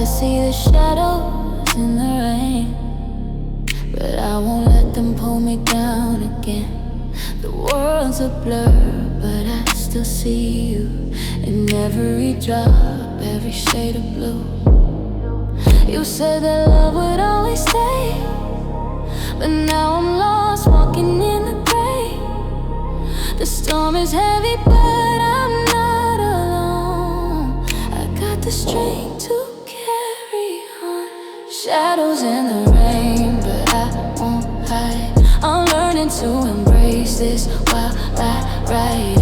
see the shadows in the rain, but I won't let them pull me down again. The world's a blur, but I still see you in every drop, every shade of blue. You said that love would always stay, but now I'm lost, walking in the gray. The storm is heavy, but I'm not alone. I got the strength to carry on. Shadows in the rain, but I won't hide. I'm learning to embrace this while I ride.